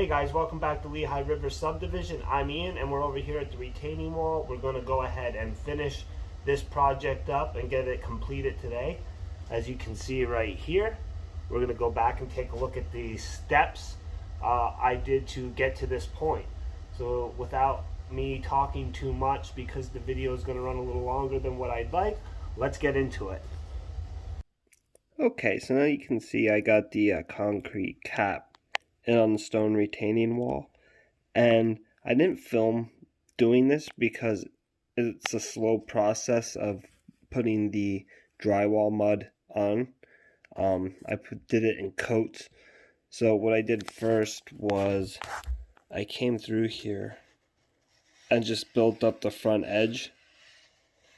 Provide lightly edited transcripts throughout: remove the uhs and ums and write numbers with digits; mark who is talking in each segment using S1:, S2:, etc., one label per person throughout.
S1: Hey guys, welcome back to Lehigh River Subdivision. I'm Ian and we're over here at the retaining wall. We're going to go ahead and finish this project up and get it completed today. As you can see right here, we're going to go back and take a look at the steps I did to get to this point. So without me talking too much, because the video is going to run a little longer than what I'd like, let's get into it. Okay, so now you can see I got the concrete cap in on the stone retaining wall, and I didn't film doing this because it's a slow process of putting the drywall mud on. Did it in coats. So what I did first was I came through here and just built up the front edge,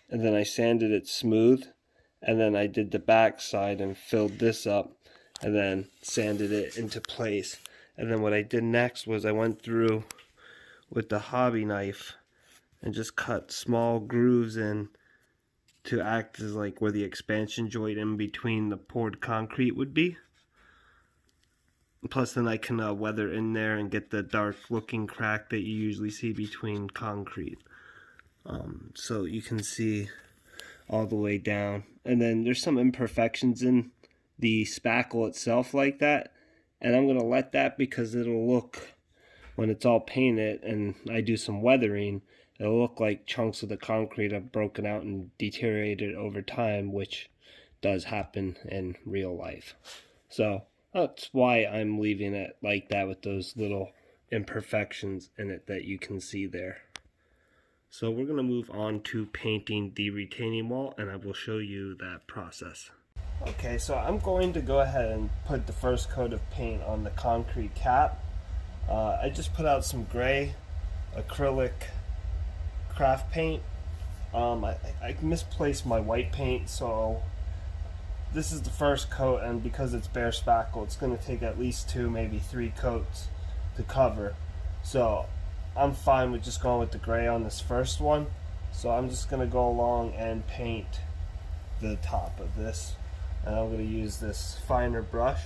S1: and then I sanded it smooth, and then I did the back side and filled this up and then sanded it into place. And then what I did next was I went through with the hobby knife and just cut small grooves in to act as like where the expansion joint in between the poured concrete would be. Plus then I can weather in there and get the dark looking crack that you usually see between concrete. So you can see all the way down. And then there's some imperfections in the spackle itself like that. And I'm going to let that, because it'll look, when it's all painted and I do some weathering, it'll look like chunks of the concrete have broken out and deteriorated over time, which does happen in real life. So that's why I'm leaving it like that with those little imperfections in it that you can see there. So we're going to move on to painting the retaining wall, and I will show you that process. Okay, so I'm going to go ahead and put the first coat of paint on the concrete cap. I just put out some gray acrylic craft paint. I misplaced my white paint, so this is the first coat, and because it's bare spackle, it's going to take at least 2, maybe 3 coats to cover. So I'm fine with just going with the gray on this first one. So I'm just going to go along and paint the top of this. And I'm going to use this finer brush.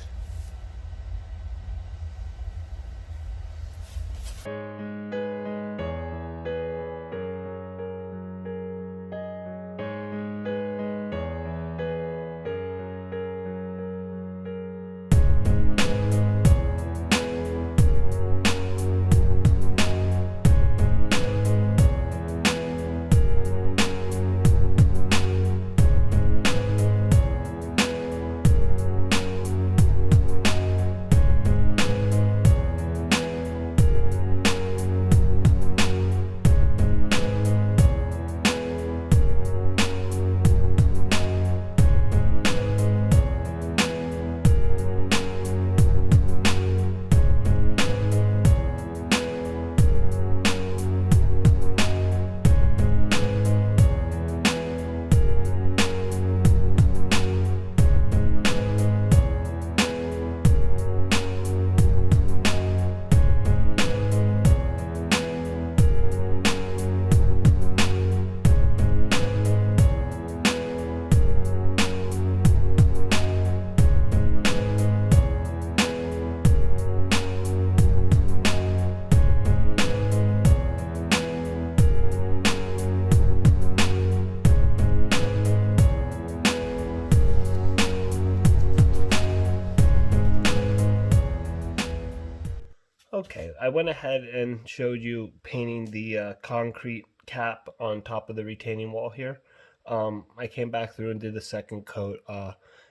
S1: Okay, I went ahead and showed you painting the concrete cap on top of the retaining wall here. I came back through and did the second coat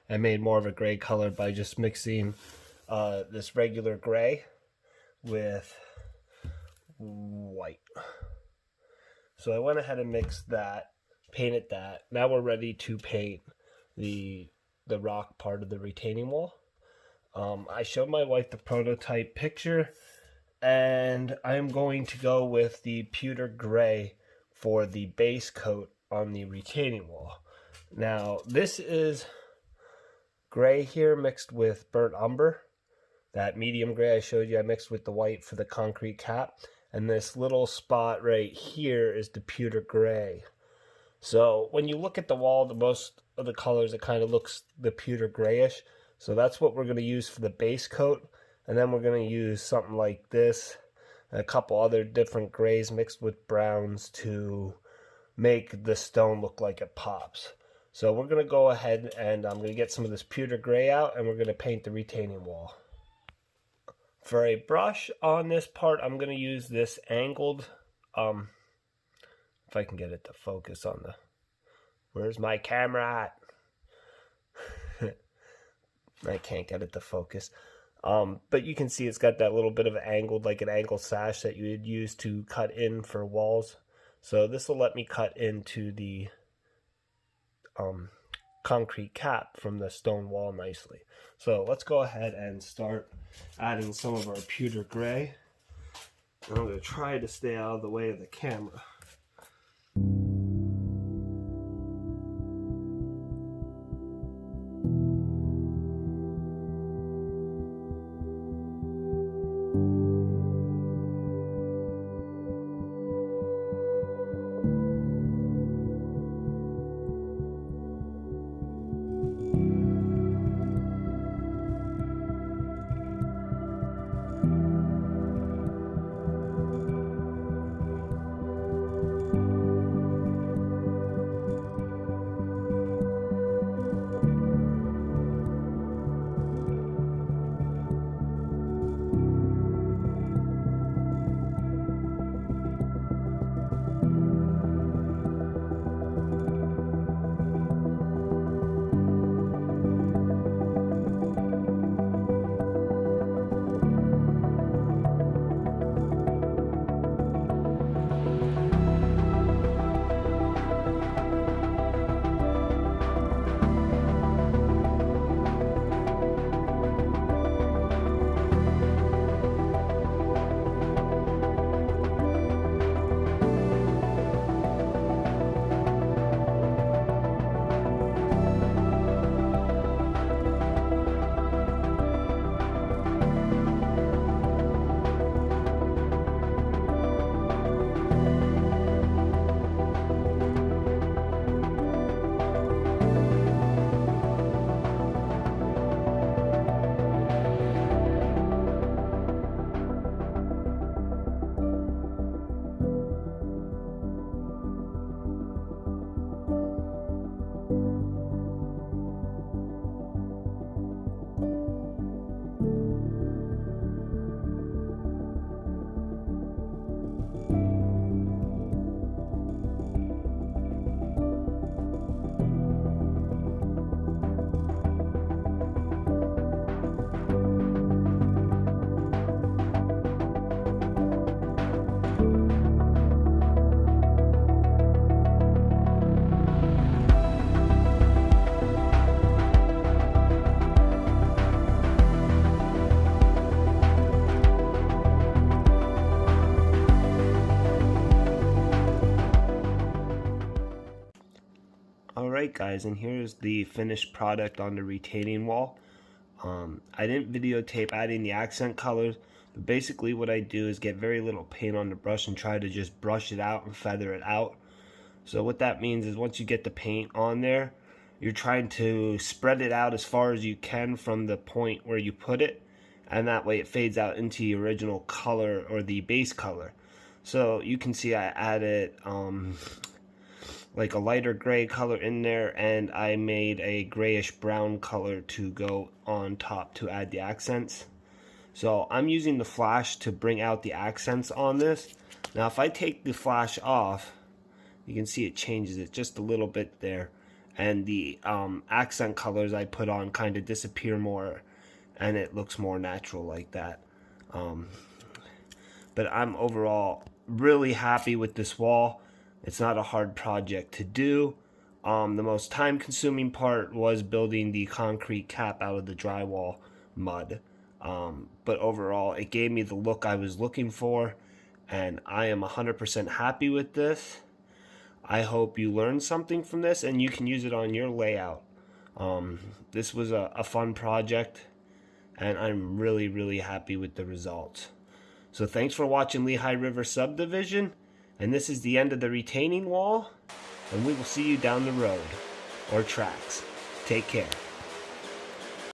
S1: and made more of a gray color by just mixing this regular gray with white. So I went ahead and mixed that, painted that. Now we're ready to paint the rock part of the retaining wall. I showed my wife the prototype picture, and I'm going to go with the pewter gray for the base coat on the retaining wall. Now this is gray here mixed with burnt umber. That medium gray I showed you I mixed with the white for the concrete cap, and this little spot right here is the pewter gray. So when you look at the wall, the most of the colors, it kind of looks the pewter grayish. So that's what we're going to use for the base coat. And then we're going to use something like this, and a couple other different grays mixed with browns to make the stone look like it pops. So we're going to go ahead and I'm going to get some of this pewter gray out, and we're going to paint the retaining wall. For a brush on this part, I'm going to use this angled, if I can get it to focus on the, where's my camera at? I can't get it to focus. But you can see it's got that little bit of angled, like an angle sash that you would use to cut in for walls. So this will let me cut into the concrete cap from the stone wall nicely. So let's go ahead and start adding some of our pewter gray. And I'm going to try to stay out of the way of the camera. Alright guys, and here's the finished product on the retaining wall. I didn't videotape adding the accent colors, but basically what I do is get very little paint on the brush and try to just brush it out and feather it out. So what that means is once you get the paint on there, you're trying to spread it out as far as you can from the point where you put it, and that way it fades out into the original color or the base color. So you can see I added like a lighter gray color in there, and I made a grayish brown color to go on top to add the accents. So I'm using the flash to bring out the accents on this. Now if I take the flash off, you can see it changes it just a little bit there, and the accent colors I put on kind of disappear more, and it looks more natural like that. But I'm overall really happy with this wall. It's not a hard project to do. The most time consuming part was building the concrete cap out of the drywall mud. But overall it gave me the look I was looking for, and I am 100% happy with this. I hope you learned something from this and you can use it on your layout. This was a fun project, and I'm really happy with the results. So thanks for watching Lehigh River Subdivision, and this is the end of the retaining wall, and we will see you down the road, or tracks. Take care.